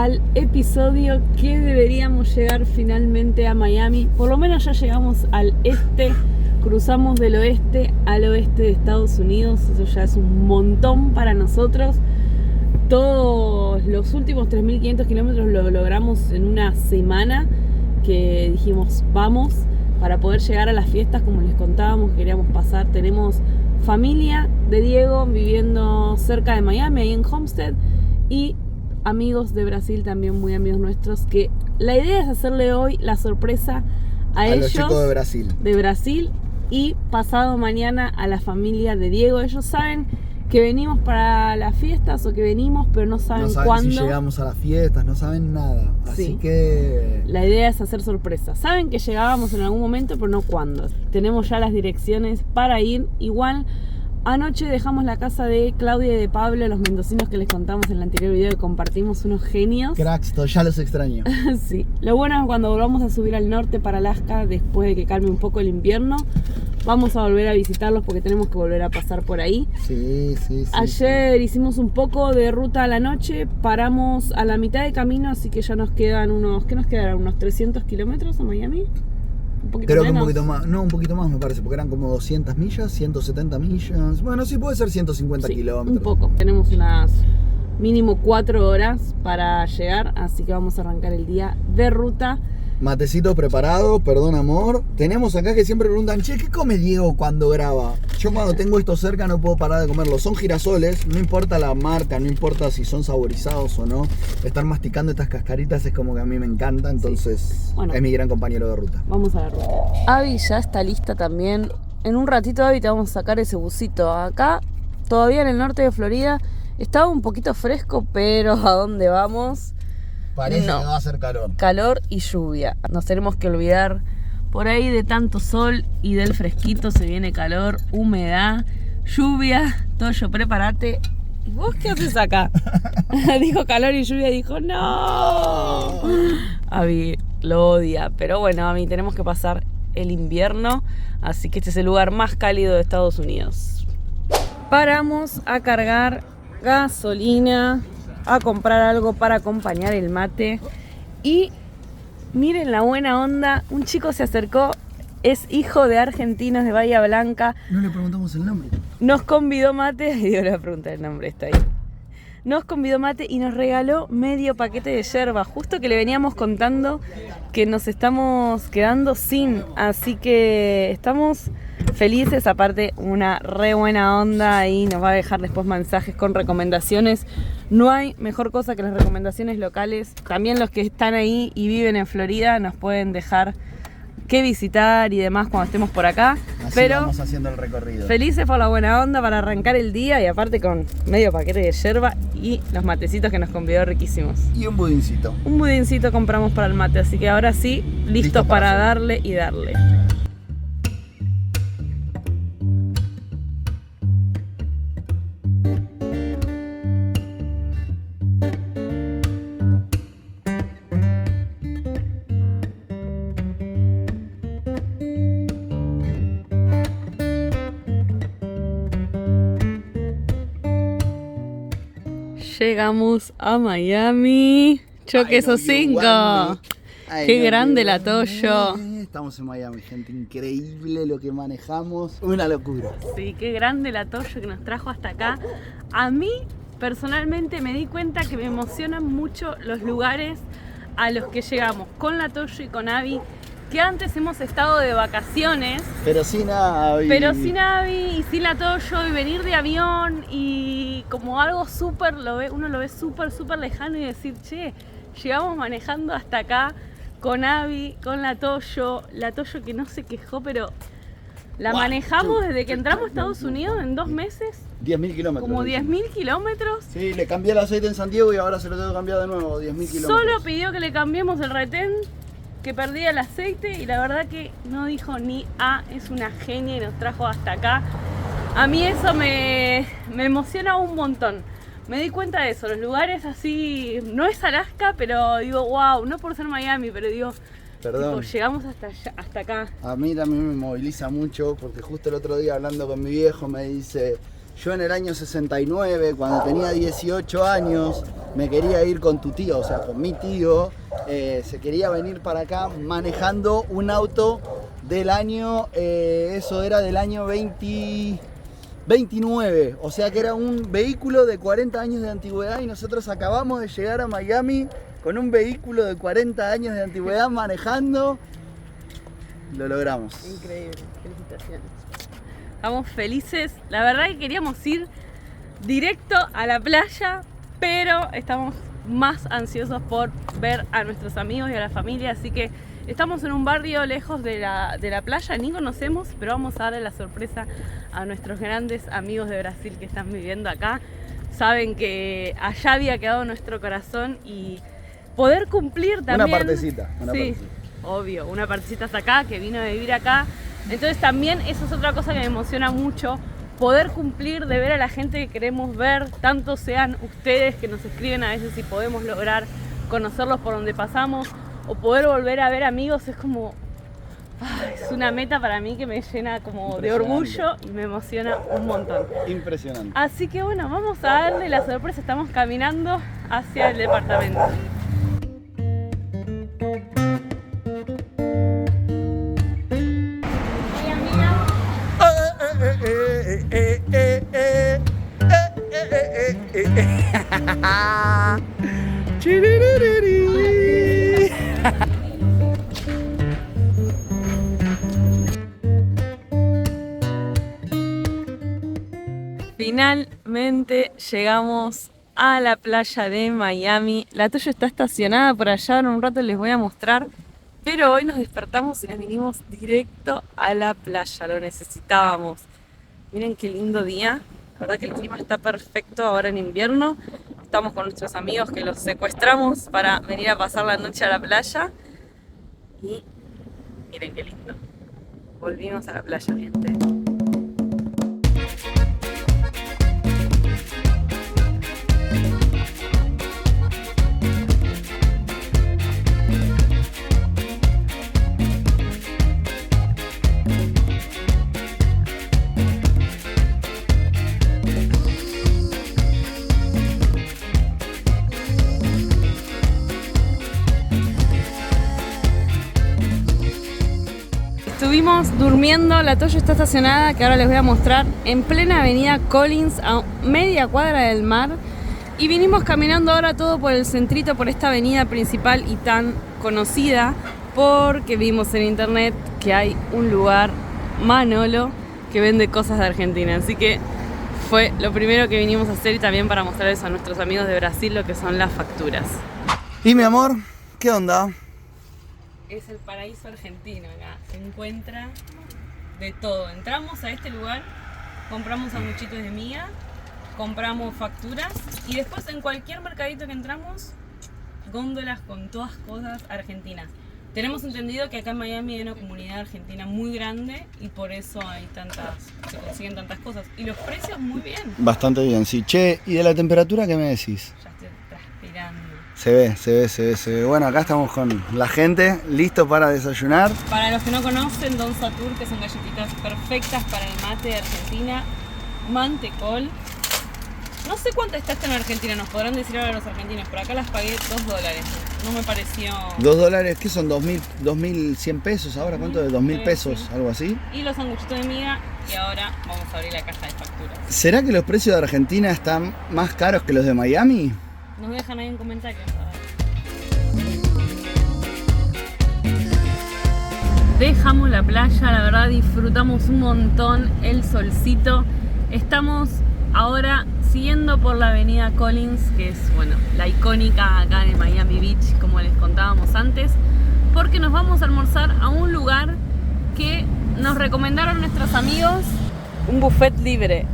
al episodio que deberíamos llegar finalmente a Miami. Por lo menos ya llegamos al este, cruzamos del oeste al oeste de Estados Unidos. Eso ya es un montón para nosotros. Todos los últimos 3.500 kilómetros lo logramos en una semana, que dijimos vamos, para poder llegar a las fiestas como les contábamos, queríamos pasar. Tenemos familia de Diego viviendo cerca de Miami, ahí en Homestead, y amigos de Brasil también, muy amigos nuestros, que la idea es hacerle hoy la sorpresa a ellos, los chicos de Brasil, y pasado mañana a la familia de Diego. Ellos saben que venimos para las fiestas o que venimos, pero no saben cuándo. Si llegamos a las fiestas, no saben nada. Así Sí. que La idea es hacer sorpresas. Saben que llegábamos en algún momento, pero no cuándo. Tenemos ya las direcciones para ir. Igual, anoche dejamos la casa de Claudia y de Pablo, los mendocinos que les contamos en el anterior video, que compartimos, unos genios. cracks, ya los extraño. Sí. Lo bueno es cuando volvamos a subir al norte para Alaska, después de que calme un poco el invierno, vamos a volver a visitarlos porque tenemos que volver a pasar por ahí. Sí. Ayer hicimos un poco de ruta a la noche, paramos a la mitad de camino, así que ya nos quedan unos, ¿qué nos quedaron? ¿Unos 300 kilómetros a Miami? ¿Un poquito Creo menos? que un poquito más, no, un poquito más me parece, porque eran como 200 millas, 170 millas. Bueno, sí puede ser 150 Sí, kilómetros. un poco. Tenemos unas mínimo 4 horas para llegar, así que vamos a arrancar el día de ruta. Matecito preparado, perdón amor. Tenemos acá que siempre preguntan, che, ¿qué come Diego cuando graba? Yo cuando tengo esto cerca no puedo parar de comerlo. Son girasoles, no importa la marca, no importa si son saborizados o no. Estar masticando estas cascaritas es como que a mí me encanta, entonces Sí. Bueno, es mi gran compañero de ruta. vamos a la ruta. Abby ya está lista también. En un ratito, Abby, te vamos a sacar ese busito. Acá, todavía en el norte de Florida, estaba un poquito fresco, pero ¿a dónde vamos? Parece No. que va a hacer calor. Calor y lluvia. Nos tenemos que olvidar por ahí de tanto sol y del fresquito. Se viene calor, humedad, lluvia. Toyo, prepárate. ¿Y vos qué haces acá? Dijo calor y lluvia, dijo no. Abby lo odia, pero bueno, a mí tenemos que pasar el invierno, así que este es el lugar más cálido de Estados Unidos. Paramos a cargar gasolina, a comprar algo para acompañar el mate, y miren la buena onda. Un chico se acercó, es hijo de argentinos de Bahía Blanca, No le preguntamos el nombre. nos convidó mate, y dio la pregunta del nombre, está ahí. Nos convidó mate y nos regaló medio paquete de yerba, justo que le veníamos contando que nos estamos quedando sin, así que estamos felices. Aparte, una re buena onda, y nos va a dejar después mensajes con recomendaciones. No hay mejor cosa que las recomendaciones locales. También los que están ahí y viven en Florida nos pueden dejar qué visitar y demás cuando estemos por acá. Así pero vamos haciendo el recorrido. felices por la buena onda para arrancar el día, y aparte con medio paquete de yerba y los matecitos que nos convidó riquísimos. Y un budincito. Un budincito compramos para el mate, así que ahora sí, listos para hacer. darle y darle. Llegamos a Miami. Choque esos 5. Qué grande la Toyo. Estamos en Miami, gente. Increíble lo que manejamos. Una locura. Sí, qué grande la Toyo que nos trajo hasta acá. A mí, personalmente, me di cuenta que me emocionan mucho los lugares a los que llegamos con la Toyo y con Abby, que antes hemos estado de vacaciones, Pero sin Abby. y sin la Toyo, y venir de avión, y como algo súper, uno lo ve súper lejano, y decir, che, llegamos manejando hasta acá con Abby, con la Toyo que no se quejó, pero la manejamos desde que entramos a Estados Unidos en 2 meses, 10.000 kilómetros. como 10.000 kilómetros. Sí, le cambié el aceite en San Diego y ahora se lo tengo que cambiar de nuevo, 10.000 kilómetros. Solo pidió que le cambiemos el retén, que perdía el aceite, y la verdad que no dijo ni A. Es una genia y nos trajo hasta acá. A mí eso me emociona un montón. Me di cuenta de eso, los lugares así, no es Alaska, pero digo, wow, no por ser Miami, pero digo, Perdón. tipo, llegamos hasta acá. A mí también me moviliza mucho porque justo el otro día hablando con mi viejo me dice, Yo en el año 69, cuando tenía 18 años, me quería ir con tu tío, o sea, con mi tío. Se quería venir para acá manejando un auto del año, eso era del año 29, o sea que era un vehículo de 40 años de antigüedad y nosotros acabamos de llegar a Miami con un vehículo de 40 años de antigüedad manejando. Lo logramos. Increíble, felicitaciones. Estamos felices. La verdad que queríamos ir directo a la playa, pero estamos más ansiosos por ver a nuestros amigos y a la familia, así que estamos en un barrio lejos de la playa, ni conocemos, pero vamos a darle la sorpresa a nuestros grandes amigos de Brasil que están viviendo acá. Saben que allá había quedado nuestro corazón y poder cumplir también... Una partecita. Sí, obvio, una partecita hasta acá, que vino a vivir acá. Entonces también eso es otra cosa que me emociona mucho, poder cumplir de ver a la gente que queremos ver, tanto sean ustedes que nos escriben a veces si podemos lograr conocerlos por donde pasamos, o poder volver a ver amigos, es como... es una meta para mí que me llena como de orgullo y me emociona un montón. Impresionante. Así que bueno, vamos a darle la sorpresa, estamos caminando hacia el departamento. Finalmente llegamos a la playa de Miami. La Toyo está estacionada por allá, en un rato les voy a mostrar. Pero hoy nos despertamos y nos vinimos directo a la playa, lo necesitábamos. Miren qué lindo día, la verdad que el clima está perfecto ahora en invierno. Estamos con nuestros amigos que los secuestramos para venir a pasar la noche a la playa. Y miren qué lindo, volvimos a la playa, gente. Estuvimos durmiendo, la Toyo está estacionada, que ahora les voy a mostrar, en plena avenida Collins, a media cuadra del mar. Y vinimos caminando ahora todo por el centrito, por esta avenida principal y tan conocida, porque vimos en internet que hay un lugar, Manolo, que vende cosas de Argentina. Así que fue lo primero que vinimos a hacer y también para mostrarles a nuestros amigos de Brasil lo que son las facturas. Y mi amor, ¿qué onda? Es el paraíso argentino acá, se encuentra de todo. Entramos a este lugar, compramos sanguchitos de miga, compramos facturas y después en cualquier mercadito que entramos, góndolas con todas cosas argentinas. Tenemos entendido que acá en Miami hay una comunidad argentina muy grande y por eso se consiguen tantas cosas. Y los precios muy bien. Bastante bien, sí. Che, ¿y de la temperatura qué me decís? Ya estoy transpirando. Se ve. Bueno, acá estamos con la gente, listo para desayunar. Para los que no conocen, Don Satur, que son galletitas perfectas para el mate de Argentina. Mantecol. No sé cuánto está esto en Argentina, nos podrán decir ahora los argentinos, pero acá las pagué $2. No me pareció... $2, ¿qué son? 2.100 pesos ahora, ¿cuánto? ¿De 2.000 pesos? Algo así. Y los sanguchitos de miga, y ahora vamos a abrir la caja de facturas. ¿Será que los precios de Argentina están más caros que los de Miami? Nos dejan ahí en comentarios. Dejamos la playa, la verdad disfrutamos un montón el solcito. Estamos ahora siguiendo por la avenida Collins, que es, bueno, la icónica acá en Miami Beach, como les contábamos antes, porque nos vamos a almorzar a un lugar que nos recomendaron nuestros amigos, un buffet libre.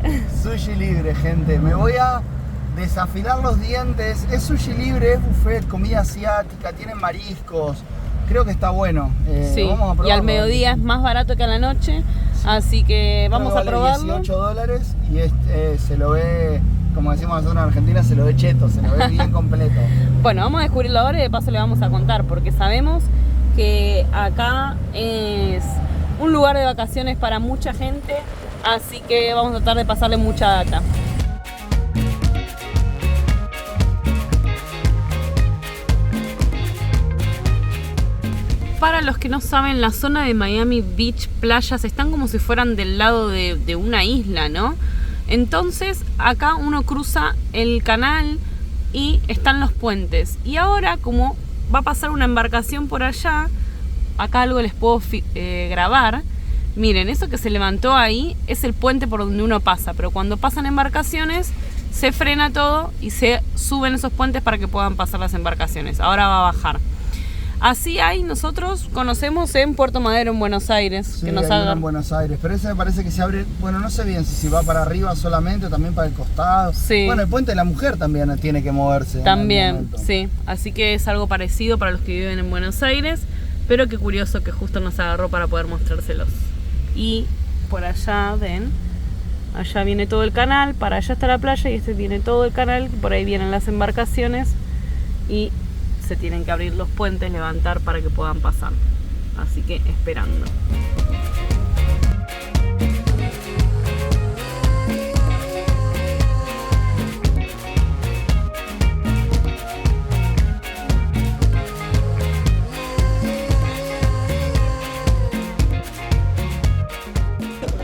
Sushi libre, gente. Me voy a desafilar los dientes. Es sushi libre, es buffet, comida asiática, tienen mariscos. Creo que está bueno. Sí, vamos a probarlo. Y al mediodía es más barato que a la noche, sí. Así que vamos a probarlo. $18 y se lo ve, como decimos nosotros en Argentina, se lo ve cheto, se lo ve bien completo. Bueno, vamos a descubrirlo ahora y de paso le vamos a contar, porque sabemos que acá es un lugar de vacaciones para mucha gente Así que vamos a tratar de pasarle mucha data. Para los que no saben, la zona de Miami Beach, playas, están como si fueran del lado de una isla, ¿no? Entonces acá uno cruza el canal y están los puentes. Y ahora, como va a pasar una embarcación por allá, acá algo les puedo grabar. Miren, eso que se levantó ahí es el puente por donde uno pasa, pero cuando pasan embarcaciones se frena todo y se suben esos puentes para que puedan pasar las embarcaciones. Ahora va a bajar. Así hay, nosotros conocemos en Puerto Madero, en Buenos Aires. Sí, que nos hay uno en Buenos Aires, pero ese me parece que se abre, bueno, no sé bien si va para arriba solamente o también para el costado. Sí. Bueno, el puente de la mujer también tiene que moverse. También, sí. Así que es algo parecido para los que viven en Buenos Aires, pero qué curioso que justo nos agarró para poder mostrárselos. Y por allá, ven, allá viene todo el canal, para allá está la playa y este viene todo el canal, por ahí vienen las embarcaciones y se tienen que abrir los puentes, levantar para que puedan pasar. Así que esperando.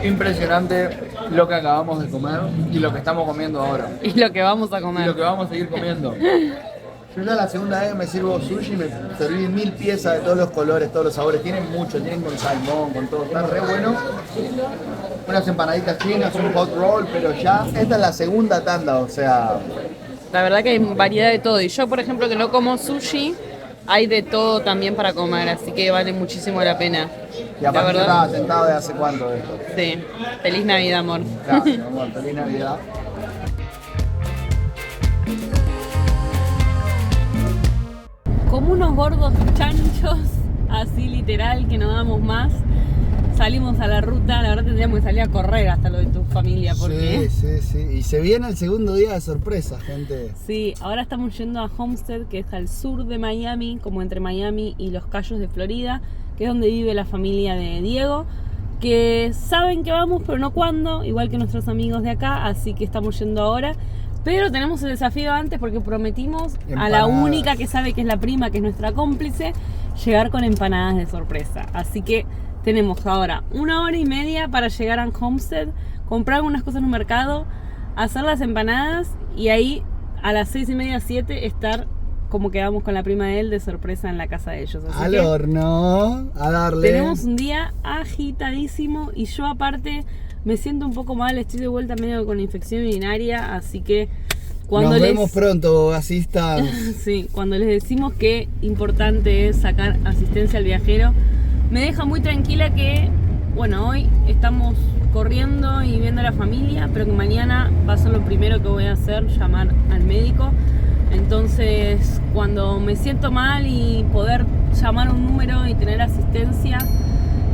Impresionante lo que acabamos de comer y lo que estamos comiendo ahora. Y lo que vamos a comer. Y lo que vamos a seguir comiendo. Yo ya la segunda vez me sirvo sushi, me serví 1000 piezas de todos los colores, todos los sabores. Tienen mucho, tienen con salmón, con todo. Está re bueno. Unas empanaditas chinas, un hot roll, pero ya esta es la segunda tanda, o sea... La verdad que hay variedad de todo. Y yo, por ejemplo, que no como sushi, hay de todo también para comer. Así que vale muchísimo la pena. Y aparte estaba tentado de hace cuánto de esto. Sí. Feliz Navidad, amor. Claro, amor, feliz Navidad. Como unos gordos chanchos, así literal, que no damos más, salimos a la ruta. La verdad tendríamos que salir a correr hasta lo de tu familia, porque... Sí. Y se viene el segundo día de sorpresa, gente. Sí, ahora estamos yendo a Homestead, que es al sur de Miami, como entre Miami y Los Cayos de Florida, que es donde vive la familia de Diego, que saben que vamos, pero no cuándo, igual que nuestros amigos de acá, así que estamos yendo ahora. Pero tenemos el desafío antes porque prometimos a la única que sabe que es la prima, que es nuestra cómplice, llegar con empanadas de sorpresa. Así que tenemos ahora 1 hora y media para llegar a Homestead, comprar unas cosas en un mercado, hacer las empanadas y ahí a las 6:30, 7 estar como quedamos con la prima de él de sorpresa en la casa de ellos. Así al horno, a darle. Tenemos un día agitadísimo y yo aparte... Me siento un poco mal, estoy de vuelta medio con infección urinaria, así que cuando nos vemos pronto, asistas. Sí, cuando les decimos que importante es sacar asistencia al viajero, me deja muy tranquila que, bueno, hoy estamos corriendo y viendo a la familia, pero que mañana va a ser lo primero que voy a hacer, llamar al médico. Entonces, cuando me siento mal y poder llamar un número y tener asistencia,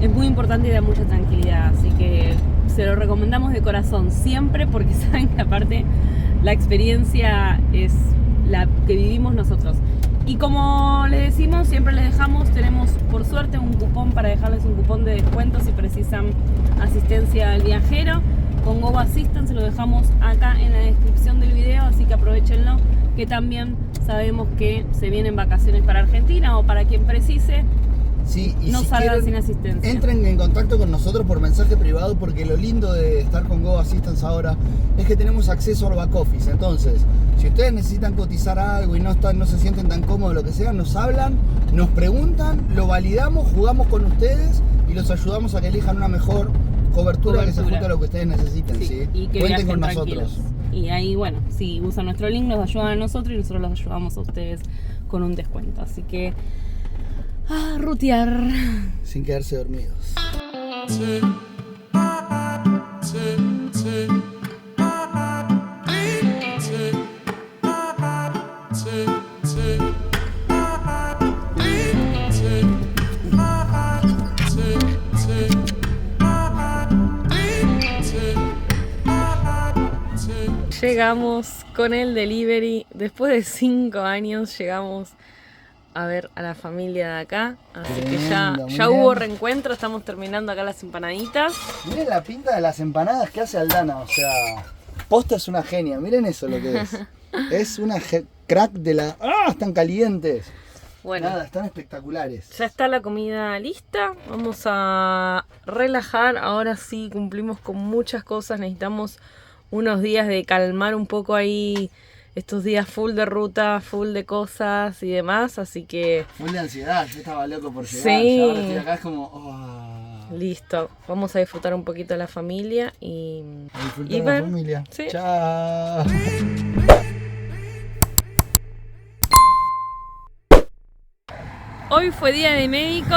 es muy importante y da mucha tranquilidad, así que se lo recomendamos de corazón siempre, porque saben que aparte la experiencia es la que vivimos nosotros. Y como les decimos, siempre les dejamos, tenemos por suerte un cupón para dejarles un cupón de descuento si precisan asistencia al viajero. Con Go Assistant se lo dejamos acá en la descripción del video, así que aprovechenlo, que también sabemos que se vienen vacaciones para Argentina o para quien precise. Sí, y no si salgan quieren, sin asistencia. Entren en contacto con nosotros por mensaje privado, porque lo lindo de estar con Go Assistance ahora es que tenemos acceso al back office. Entonces, si ustedes necesitan cotizar algo y no se sienten tan cómodos, lo que sea, nos hablan, nos preguntan, lo validamos, jugamos con ustedes y los ayudamos a que elijan una mejor cobertura que se ajuste a lo que ustedes necesiten. ¿sí? Y que cuenten con tranquilos. nosotros. Y ahí, bueno, si usan nuestro link, nos ayudan a nosotros y nosotros los ayudamos a ustedes con un descuento. Así que... rutear. Sin quedarse dormidos. Llegamos con el delivery. Después de 5 años llegamos a ver a la familia de acá. Así que Lindo, ya miren. hubo reencuentro, estamos terminando acá las empanaditas. Miren la pinta de las empanadas que hace Aldana, o sea, posta es una genia, miren eso lo que es. Es una crack de la... ¡Ah! Están calientes. Bueno, Nada, están espectaculares. ya está la comida lista. Vamos a relajar. Ahora sí cumplimos con muchas cosas. Necesitamos unos días de calmar un poco ahí estos días full de ruta, full de cosas y demás. Así que Full de ansiedad, yo estaba loco por llegar. Sí. Y ahora estoy acá es como... oh, listo. Vamos a disfrutar un poquito de la familia y a disfrutar y de la ver. familia. Sí. Chao. Hoy fue día de médico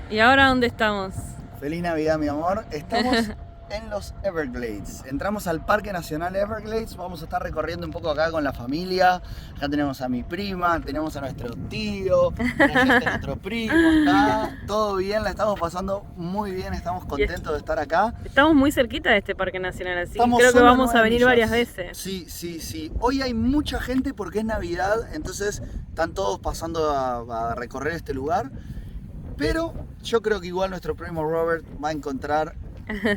y ahora ¿dónde estamos? Feliz Navidad, mi amor. Estamos en los Everglades. Entramos al Parque Nacional Everglades. Vamos a estar recorriendo un poco acá con la familia. Acá tenemos a mi prima, tenemos a nuestro tío, allá está nuestro primo. Está todo bien, la estamos pasando muy bien. Estamos contentos de estar acá. Estamos muy cerquita de este parque nacional, así que Estamos creo que solo vamos a 9 venir millas. varias veces. Sí, sí, sí. Hoy hay mucha gente porque es Navidad, entonces están todos pasando a recorrer este lugar. Pero yo creo que igual nuestro primo Robert va a encontrar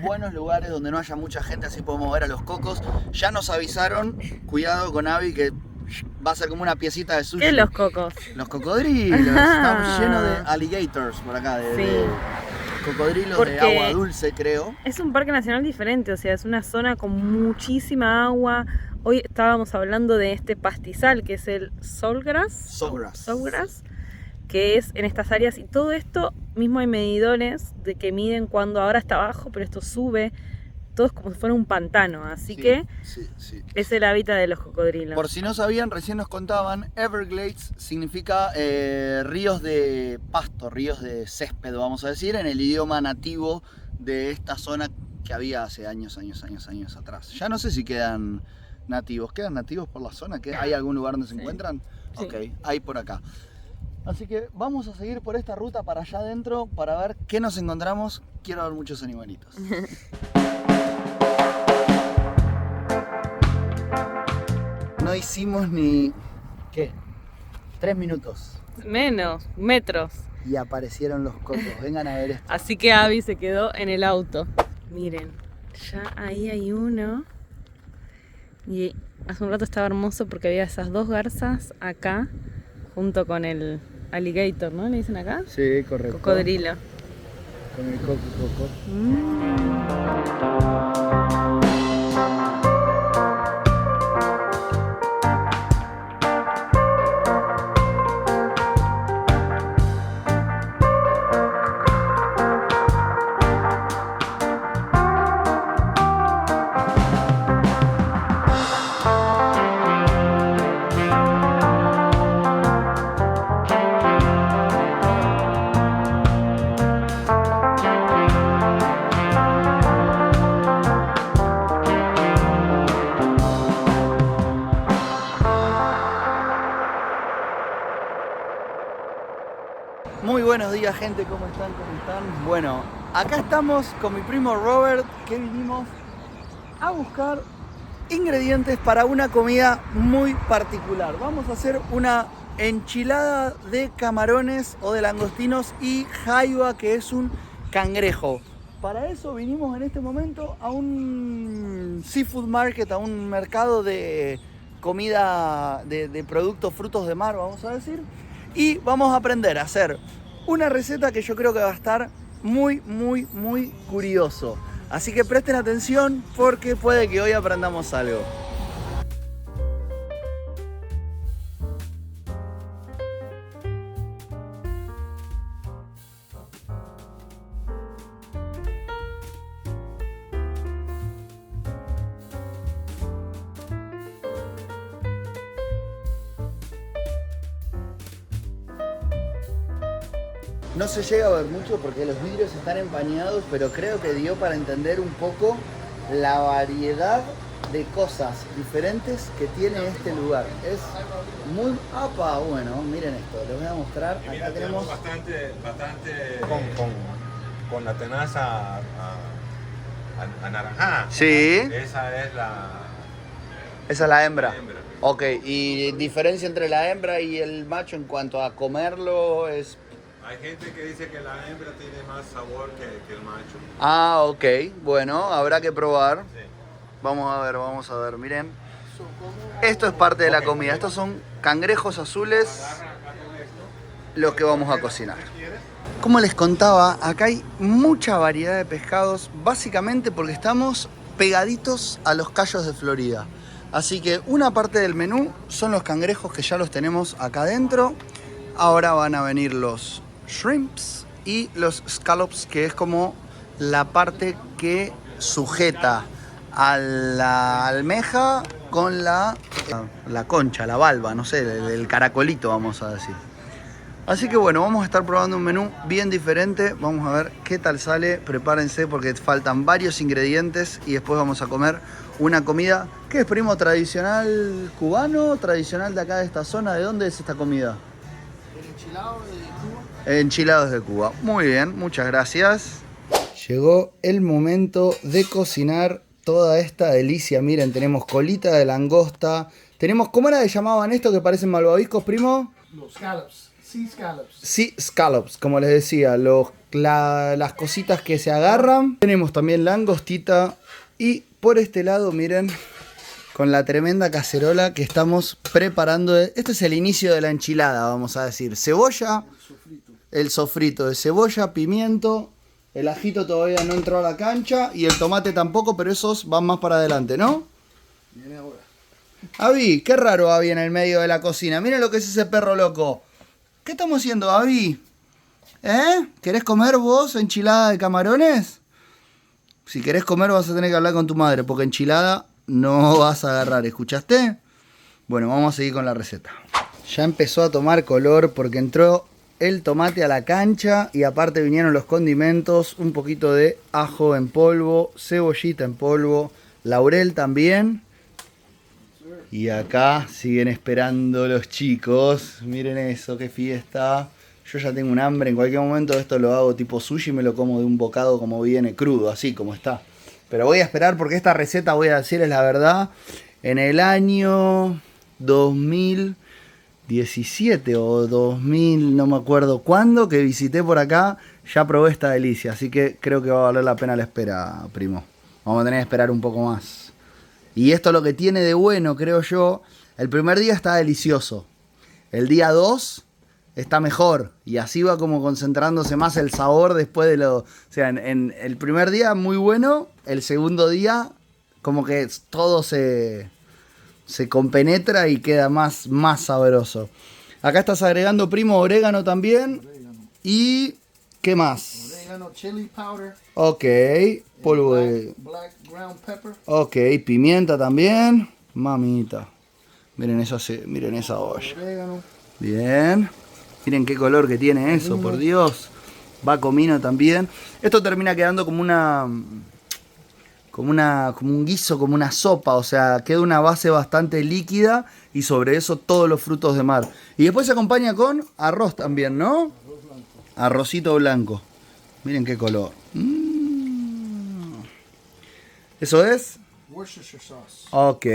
buenos lugares donde no haya mucha gente, así podemos ver a los cocos. Ya nos avisaron, cuidado con Abby, que va a ser como una piecita de sushi. ¿Qué los cocos? Los cocodrilos. Estamos llenos de alligators por acá, de cocodrilos Porque de agua dulce, creo. es un parque nacional diferente, o sea, es una zona con muchísima agua. Hoy estábamos hablando de este pastizal que es el Sawgrass, que es en estas áreas, y todo esto mismo hay medidores de que miden cuando ahora está bajo, pero esto sube, todo es como si fuera un pantano, así que sí. es el hábitat de los cocodrilos. Por si no sabían, recién nos contaban, Everglades significa ríos de pasto, ríos de césped, vamos a decir, en el idioma nativo de esta zona que había hace años atrás. Ya no sé si quedan nativos. ¿Quedan nativos por la zona? ¿Hay algún lugar donde se encuentran? Sí. Ok, hay por acá. Así que vamos a seguir por esta ruta para allá adentro para ver qué nos encontramos. Quiero ver muchos animalitos. No hicimos ni... ¿qué? 3 minutos. Menos, metros. Y aparecieron los cocos. Vengan a ver esto. Así que Abby se quedó en el auto. Miren, ya ahí hay uno. Y hace un rato estaba hermoso porque había esas dos garzas acá, junto con el alligator, ¿no? ¿Le dicen acá? Sí, correcto. Cocodrilo. Con el coco. Muy buenos días, gente, ¿cómo están? Bueno, acá estamos con mi primo Robert, que vinimos a buscar ingredientes para una comida muy particular. Vamos a hacer una enchilada de camarones o de langostinos y jaiba, que es un cangrejo. Para eso vinimos en este momento a un seafood market, a un mercado de comida, de productos, frutos de mar, vamos a decir. Y vamos a aprender a hacer una receta que yo creo que va a estar muy curioso. Así que presten atención porque puede que hoy aprendamos algo. No se llega a ver mucho porque los vidrios están empañados, pero creo que dio para entender un poco la variedad de cosas diferentes que tiene este lugar. Es muy... ¡Apa! Bueno, miren esto, les voy a mostrar. Acá tenemos bastante con la tenaza anaranjada. Sí. Esa es Esa es la hembra. La hembra. Ok, ¿y diferencia entre la hembra y el macho en cuanto a comerlo es...? Hay gente que dice que la hembra tiene más sabor que el macho. Ah, ok, bueno, habrá que probar. Sí. Vamos a ver, miren. Esto es parte de la comida, estos son cangrejos azules, los que vamos a cocinar. Como les contaba, acá hay mucha variedad de pescados, básicamente porque estamos pegaditos a los cayos de Florida. Así que una parte del menú son los cangrejos que ya los tenemos acá adentro. Ahora van a venir los shrimps y los scallops, que es como la parte que sujeta a la almeja con la concha, la valva, no sé, el caracolito, vamos a decir. Así que bueno, vamos a estar probando un menú bien diferente. Vamos a ver qué tal sale. Prepárense porque faltan varios ingredientes y después vamos a comer una comida. ¿Qué es, primo? ¿Tradicional cubano? ¿Tradicional de acá de esta zona? ¿De dónde es esta comida? Enchilados de Cuba. Enchilados de Cuba. Muy bien, muchas gracias. Llegó el momento de cocinar toda esta delicia. Miren, tenemos colita de langosta. Tenemos, ¿cómo era que llamaban esto que parecen malvaviscos, primo? Los scallops. Sea scallops. Sí, scallops, como les decía, las cositas que se agarran. Tenemos también langostita y por este lado, miren, con la tremenda cacerola que estamos preparando. Este es el inicio de la enchilada, vamos a decir. Cebolla, el sofrito de cebolla, pimiento, el ajito todavía no entró a la cancha y el tomate tampoco, pero esos van más para adelante, ¿no? Viene ahora. Avi, qué raro Avi en el medio de la cocina. Miren lo que es ese perro loco. ¿Qué estamos haciendo, Avi? ¿Querés comer vos enchilada de camarones? Si querés comer vas a tener que hablar con tu madre, porque enchilada no vas a agarrar, ¿escuchaste? Bueno, vamos a seguir con la receta. Ya empezó a tomar color porque entró el tomate a la cancha y aparte vinieron los condimentos, un poquito de ajo en polvo, cebollita en polvo, laurel también. Y acá siguen esperando los chicos. Miren eso, qué fiesta. Yo ya tengo un hambre. En cualquier momento esto lo hago tipo sushi y me lo como de un bocado como viene, crudo, así como está. Pero voy a esperar porque esta receta, voy a decirles la verdad, en el año 2017 o 2000, no me acuerdo cuándo, que visité por acá, ya probé esta delicia. Así que creo que va a valer la pena la espera, primo. Vamos a tener que esperar un poco más. Y esto lo que tiene de bueno, creo yo, el primer día está delicioso. El día 2 está mejor. Y así va como concentrándose más el sabor después de lo... O sea, en el primer día muy bueno, el segundo día como que todo se compenetra y queda más sabroso. Acá estás agregando, primo, orégano también. Orégano. Y... ¿qué más? Orégano, chili powder. Ok, polvo de... Black ground pepper. Ok, pimienta también. Mamita. Miren miren esa olla. Orégano. Bien. Miren qué color que tiene eso, por Dios. Va comino también. Esto termina quedando como un guiso, como una sopa. O sea, queda una base bastante líquida y sobre eso todos los frutos de mar. Y después se acompaña con arroz también, ¿no? Arroz blanco. Arrocito blanco. Miren qué color. ¿Eso es? Worcestershire sauce. Ok.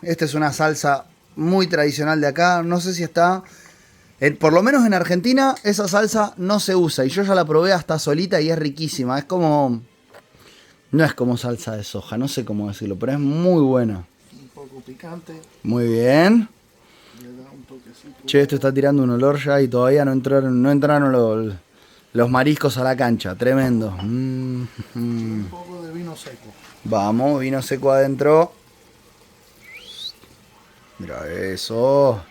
Esta es una salsa muy tradicional de acá. No sé si está... por lo menos en Argentina esa salsa no se usa. Y yo ya la probé hasta solita y es riquísima. Es como... no es como salsa de soja. No sé cómo decirlo. Pero es muy buena. Un poco picante. Muy bien. Le da un toquecito. Che, esto está tirando un olor ya y todavía no entraron los mariscos a la cancha. Tremendo. Un poco de vino seco. Vamos, vino seco adentro. Mira eso.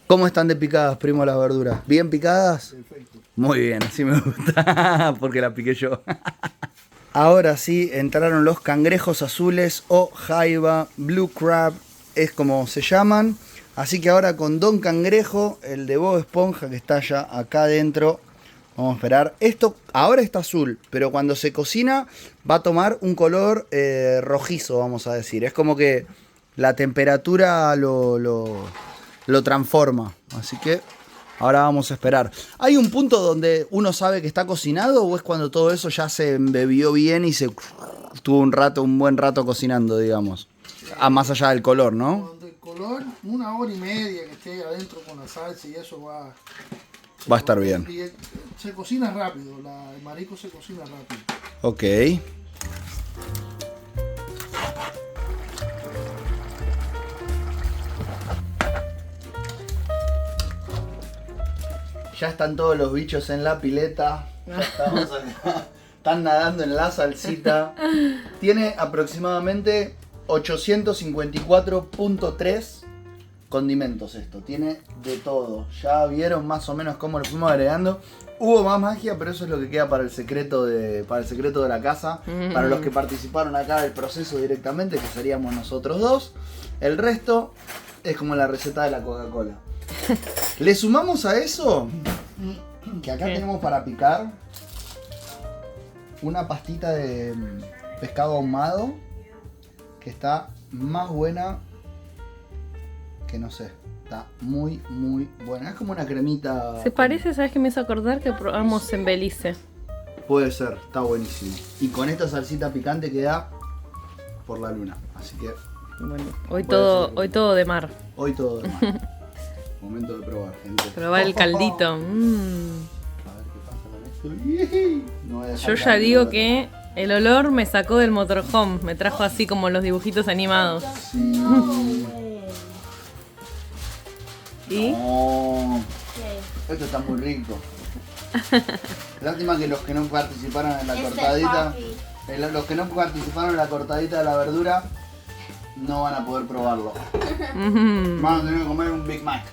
¿Cómo están de picadas, primo, las verduras? ¿Bien picadas? Perfecto. Muy bien, así me gusta. Porque la piqué yo. Ahora sí, entraron los cangrejos azules o jaiba, blue crab, es como se llaman. Así que ahora con Don Cangrejo, el de Bob Esponja que está ya acá adentro. Vamos a esperar. Esto ahora está azul, pero cuando se cocina va a tomar un color rojizo, vamos a decir. Es como que la temperatura lo transforma. Así que ahora vamos a esperar. ¿Hay un punto donde uno sabe que está cocinado o es cuando todo eso ya se embebió bien y se tuvo un buen rato cocinando, digamos? Más allá del color, ¿no? Cuando el color, 1 hora y media que esté adentro con la salsa y eso va Va a estar bien. Y se cocina rápido, el marisco se cocina rápido. Ok. Ya están todos los bichos en la pileta. Ya estamos acá. Están nadando en la salsita. Tiene aproximadamente 854.3 condimentos esto. Tiene de todo. Ya vieron más o menos cómo lo fuimos agregando. Hubo más magia, pero eso es lo que queda para el secreto de la casa. Para los que participaron acá del proceso directamente, que seríamos nosotros dos. El resto es como la receta de la Coca-Cola. Le sumamos a eso que acá tenemos para picar una pastita de pescado ahumado que está más buena que no sé. Está muy buena. Es como una cremita. Se parece, ¿sabes qué me hizo acordar? Que probamos en Belice. Puede ser, está buenísimo. Y con esta salsita picante queda por la luna. Así que Bueno, hoy Puede todo, ser. hoy todo de mar. hoy todo de mar. Momento de probar, gente. Probar el caldito. A ver qué pasa con esto. No voy a dejar Yo que ya haga digo nada. que el olor me sacó del motorhome. Me trajo así como los dibujitos animados. Sí. ¿Y? No. Esto está muy rico. Lástima que los que no participaron en la cortadita, los que no participaron en la cortadita de la verdura, no van a poder probarlo. Van a tener que comer un Big Mac.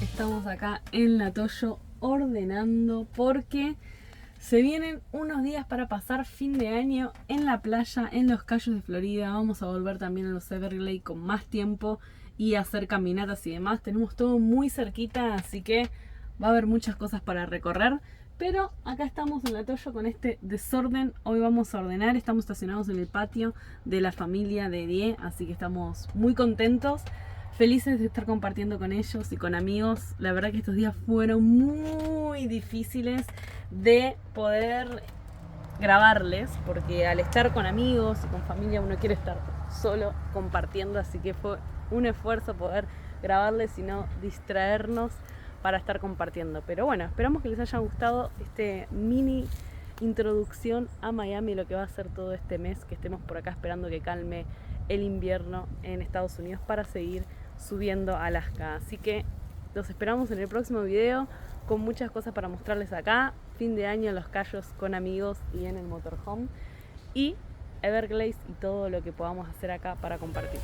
Estamos acá en La Toyo ordenando porque se vienen unos días para pasar fin de año en la playa, en los Cayos de Florida. Vamos a volver también a los Everglades con más tiempo y hacer caminatas y demás. Tenemos todo muy cerquita, así que va a haber muchas cosas para recorrer. Pero acá estamos en La Toyo con este desorden. Hoy vamos a ordenar. Estamos estacionados en el patio de la familia de Die, así que estamos muy contentos. Felices de estar compartiendo con ellos y con amigos. La verdad que estos días fueron muy difíciles de poder grabarles, porque al estar con amigos y con familia uno quiere estar solo compartiendo, así que fue un esfuerzo poder grabarles y no distraernos para estar compartiendo. Pero bueno, esperamos que les haya gustado este mini introducción a Miami, lo que va a ser todo este mes, que estemos por acá esperando que calme el invierno en Estados Unidos para seguir subiendo a Alaska. Así que los esperamos en el próximo video con muchas cosas para mostrarles acá. Fin de año en los Cayos con amigos y en el motorhome, y Everglades y todo lo que podamos hacer acá para compartir.